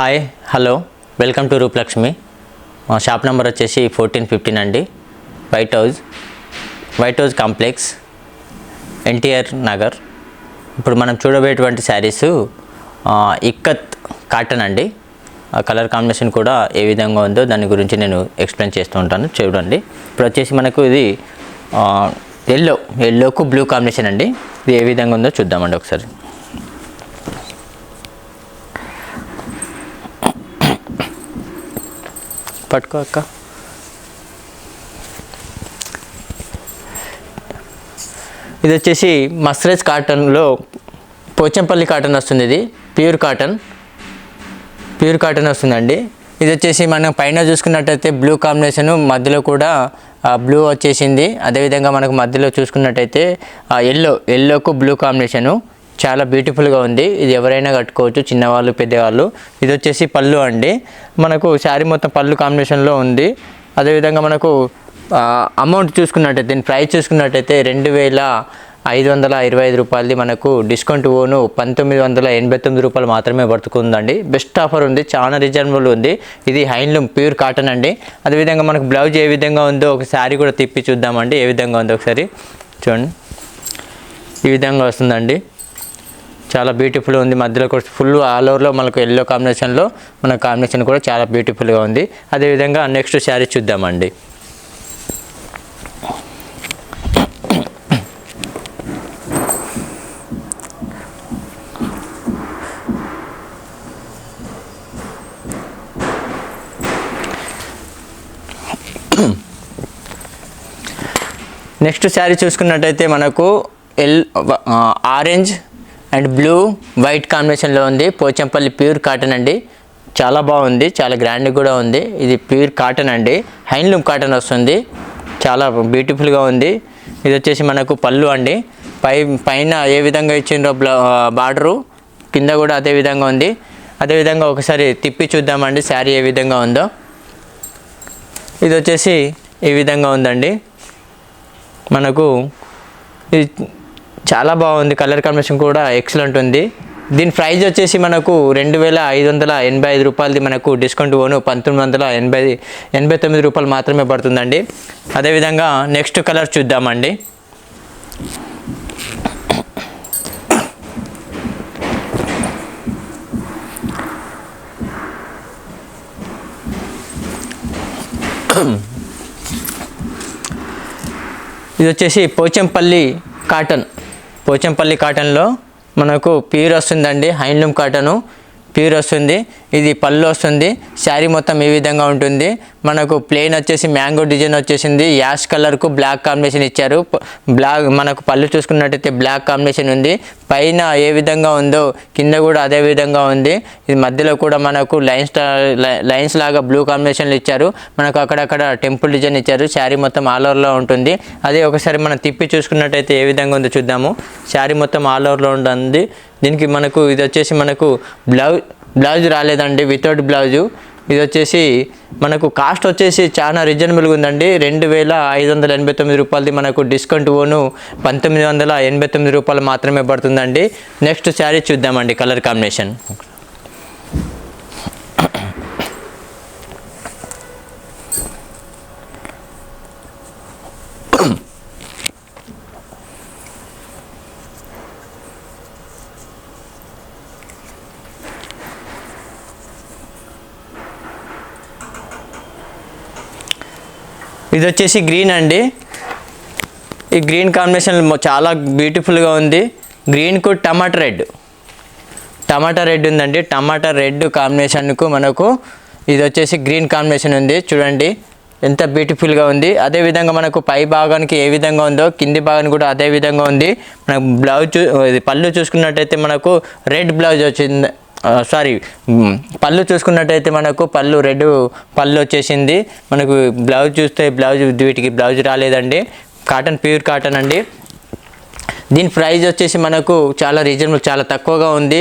Hi hello welcome to Rupalakshmi. మా shop number వచ్చేసి 1415 అండి. White house complex, NTR Nagar. ఇప్పుడు మనం చూడబోయేటువంటి శారీస్ ఇక్కత్ కాటన్ అండి. ఆ కలర్ కాంబినేషన్ కూడా ఏ విధంగా ఉందో దాని గురించి నేను ఎక్స్ప్లెయిన్ చేస్తూ ఉంటాను, చూడండి. ఇప్పుడు వచ్చేసి మనకు ఇది ఎల్లోకు బ్లూ కాంబినేషన్ అండి. ఇది ఏ విధంగా ఉందో చూద్దామండి ఒకసారి. పట్టుకో అక్క. ఇది వచ్చేసి మస్టరైజ్ కాటన్లో పోచంపల్లి కాటన్ వస్తుంది. ఇది ప్యూర్ కాటన్ వస్తుందండి. ఇది వచ్చేసి మనం పైన చూసుకున్నట్టయితే బ్లూ కాంబినేషను, మధ్యలో కూడా బ్లూ వచ్చేసింది. అదేవిధంగా మనకు మధ్యలో చూసుకున్నట్టయితే ఎల్లోకు బ్లూ కాంబినేషను చాలా బ్యూటిఫుల్గా ఉంది. ఇది ఎవరైనా కట్టుకోవచ్చు, చిన్నవాళ్ళు పెద్దవాళ్ళు. ఇది వచ్చేసి పళ్ళు అండి. మనకు శారీ మొత్తం పళ్ళు కాంబినేషన్లో ఉంది. అదేవిధంగా మనకు అమౌంట్ చూసుకున్నట్టయితే, దీని ప్రైస్ చూసుకున్నట్టయితే 2525 రూపాయలది. మనకు డిస్కౌంట్ ఓను 1989 రూపాయలు మాత్రమే పడుతుందండి. బెస్ట్ ఆఫర్ ఉంది, చాలా రీజనబుల్ ఉంది. ఇది హ్యాండ్లూమ్ ప్యూర్ కాటన్ అండి. అదేవిధంగా మనకు బ్లౌజ్ ఏ విధంగా ఉందో ఒక శారీ కూడా తిప్పి చూద్దామండి. ఏ విధంగా ఉందో ఒకసారి చూడండి. ఈ విధంగా వస్తుందండి, చాలా బ్యూటిఫుల్ ఉంది. మధ్యలో కూడా ఫుల్ ఆల్ ఓవర్లో మనకు ఎల్లో కాంబినేషన్లో మన కాంబినేషన్ కూడా చాలా బ్యూటిఫుల్గా ఉంది. అదేవిధంగా నెక్స్ట్ శారీ చూద్దామండి. నెక్స్ట్ శారీ చూసుకున్నట్టయితే మనకు ఆరెంజ్ అండ్ బ్లూ వైట్ కాంబినేషన్లో ఉంది. పోచంపల్లి ప్యూర్ కాటన్ అండి. చాలా బాగుంది, చాలా గ్రాండ్ కూడా ఉంది. ఇది ప్యూర్ కాటన్ అండి, హ్యాండ్లూమ్ కాటన్ వస్తుంది. చాలా బ్యూటిఫుల్గా ఉంది. ఇది వచ్చేసి మనకు పళ్ళు అండి. పైన ఏ విధంగా ఇచ్చిండ్రో బార్డరు, కింద కూడా అదే విధంగా ఉంది. అదేవిధంగా ఒకసారి తిప్పి చూద్దామండి శారీ ఏ విధంగా ఉందో. ఇది వచ్చేసి ఈ విధంగా ఉందండి. మనకు ఇది చాలా బాగుంది, కలర్ కాంబినేషన్ కూడా ఎక్సలెంట్ ఉంది. దీని ప్రైస్ వచ్చేసి మనకు 2585 రూపాయలది. మనకు డిస్కౌంట్ ఓను 1989 రూపాయలు మాత్రమే పడుతుందండి. అదేవిధంగా నెక్స్ట్ కలర్ చూద్దామండి. ఇది వచ్చేసి పోచంపల్లి కాటన్లో మనకు ప్యూర్ వస్తుందండి. హ్యాండ్లూమ్ కాటను ప్యూర్ వస్తుంది. ఇది పళ్ళు వస్తుంది. శారీ మొత్తం ఈ విధంగా ఉంటుంది. మనకు ప్లెయిన్ వచ్చేసి మ్యాంగో డిజైన్ వచ్చేసింది. యాష్ కలర్కు బ్లాక్ కాంబినేషన్ ఇచ్చారు. మనకు పళ్ళు చూసుకున్నట్టయితే బ్లాక్ కాంబినేషన్ ఉంది. పైన ఏ విధంగా ఉందో కింద కూడా అదే విధంగా ఉంది. ఇది మధ్యలో కూడా మనకు లైన్స్ లాగా బ్లూ కాంబినేషన్లు ఇచ్చారు. మనకు అక్కడక్కడ టెంపుల్ డిజైన్ ఇచ్చారు. శారీ మొత్తం ఆల్ ఓవర్లో ఉంటుంది. అదే ఒకసారి మనం తిప్పి చూసుకున్నట్టయితే ఏ విధంగా ఉందో చూద్దాము. శారీ మొత్తం ఆల్ ఓవర్లో ఉంటుంది. దీనికి మనకు ఇది వచ్చేసి మనకు బ్లౌజ్ రాలేదండి, వితౌట్ బ్లౌజు. ఇది వచ్చేసి మనకు కాస్ట్ వచ్చేసి చాలా రీజనబుల్గా ఉందండి. 2589 రూపాయలది. మనకు డిస్కౌంట్ ఓను 1989 రూపాయలు మాత్రమే పడుతుందండి. నెక్స్ట్ శారీ చూద్దామండి. కలర్ కాంబినేషన్ ఇది వచ్చేసి గ్రీన్ అండి. ఈ గ్రీన్ కాంబినేషన్ చాలా బ్యూటిఫుల్గా ఉంది. గ్రీన్కు టమాటా రెడ్ ఉందండి. టమాటా రెడ్ కాంబినేషన్కు మనకు ఇది వచ్చేసి గ్రీన్ కాంబినేషన్ ఉంది. చూడండి ఎంత బ్యూటిఫుల్గా ఉంది. అదేవిధంగా మనకు పై భాగానికి ఏ విధంగా ఉందో కింది భాగానికి కూడా అదే విధంగా ఉంది. మనకు పళ్ళు చూసుకున్నట్టయితే మనకు రెడ్ బ్లౌజ్ వచ్చింది. పళ్ళు చూసుకున్నట్టయితే మనకు రెడ్ పళ్ళు వచ్చేసింది. మనకు బ్లౌజ్ చూస్తే వీటికి బ్లౌజ్ రాలేదండి. ప్యూర్ కాటన్ అండి. దీని ప్రైస్ వచ్చేసి మనకు చాలా రీజనబుల్, చాలా తక్కువగా ఉంది.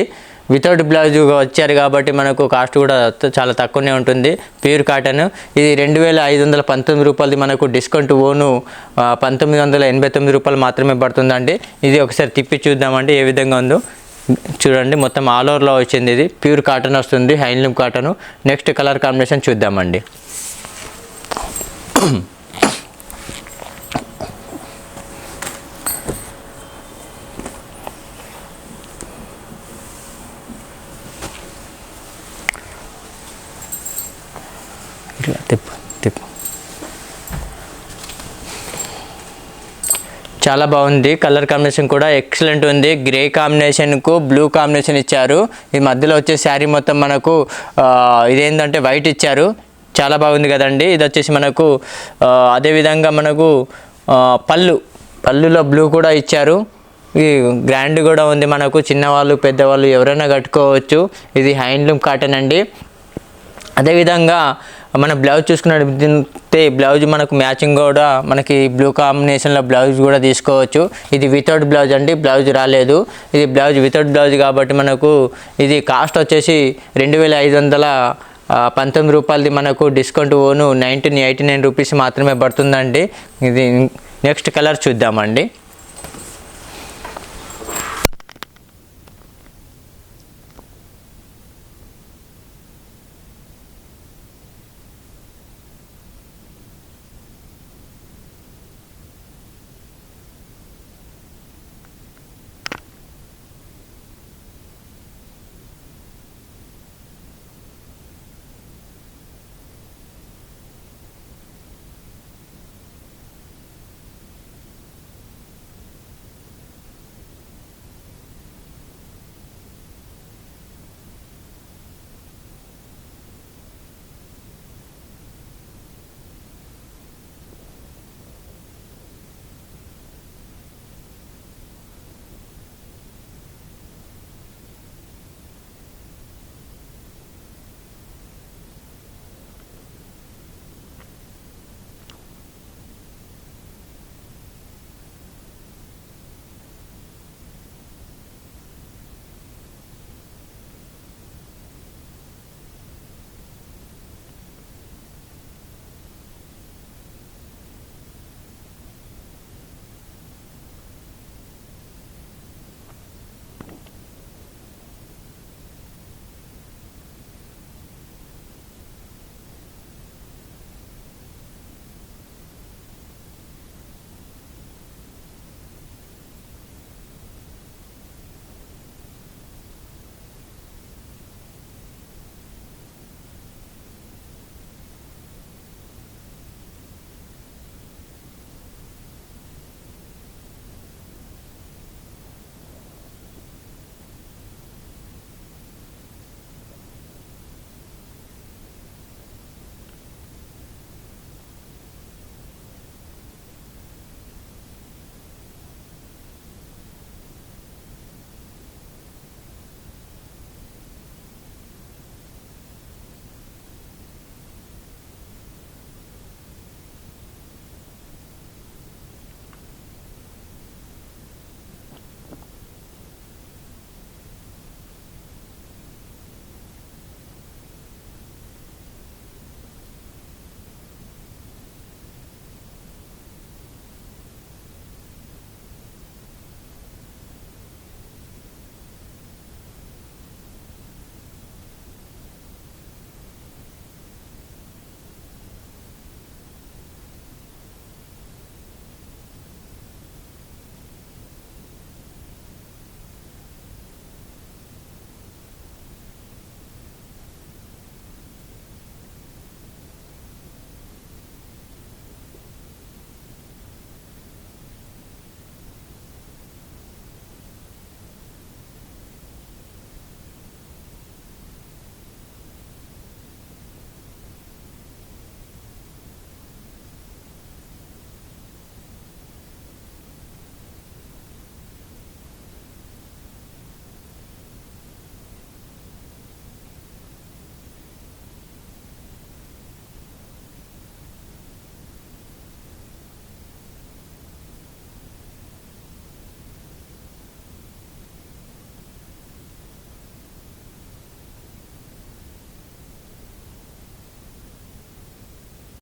వితౌట్ బ్లౌజ్ వచ్చారు కాబట్టి మనకు కాస్ట్ కూడా చాలా తక్కువనే ఉంటుంది. ప్యూర్ కాటన్ ఇది 2519 రూపాయలది. మనకు డిస్కౌంట్ ఓను 1989 రూపాయలు మాత్రమే పడుతుందండి. ఇది ఒకసారి తిప్పి చూద్దామండి ఏ విధంగా ఉందో. చూడండి మొత్తం ఆల్ ఓవర్లో వచ్చింది. ఇది ప్యూర్ కాటన్ వస్తుంది, handloom cotton. Next colour combination చూద్దామండి. తిప్పు తిప్పు. చాలా బాగుంది. కలర్ కాంబినేషన్ కూడా ఎక్సలెంట్ ఉంది. గ్రే కాంబినేషన్కు బ్లూ కాంబినేషన్ ఇచ్చారు. ఈ మధ్యలో వచ్చే శారీ మొత్తం మనకు ఇదేంటంటే వైట్ ఇచ్చారు. చాలా బాగుంది కదండి. ఇది వచ్చేసి మనకు అదేవిధంగా మనకు పళ్ళులో బ్లూ కూడా ఇచ్చారు. ఇది గ్రాండ్ కూడా ఉంది. మనకు చిన్నవాళ్ళు పెద్దవాళ్ళు ఎవరైనా కట్టుకోవచ్చు. ఇది హ్యాండ్లూమ్ కాటన్ అండి. అదేవిధంగా మన బ్లౌజ్ చూసుకున్నట్టు బ్లౌజ్ మనకు మ్యాచింగ్ కూడా మనకి బ్లూ కాంబినేషన్లో బ్లౌజ్ కూడా తీసుకోవచ్చు. ఇది వితౌట్ బ్లౌజ్ అండి, బ్లౌజ్ రాలేదు. ఇది బ్లౌజ్ వితౌట్ బ్లౌజ్ కాబట్టి మనకు ఇది కాస్ట్ వచ్చేసి 2519 రూపాయలది. మనకు డిస్కౌంట్ ఓను 1989 రూపీస్ మాత్రమే పడుతుందండి. ఇది నెక్స్ట్ కలర్ చూద్దామండి.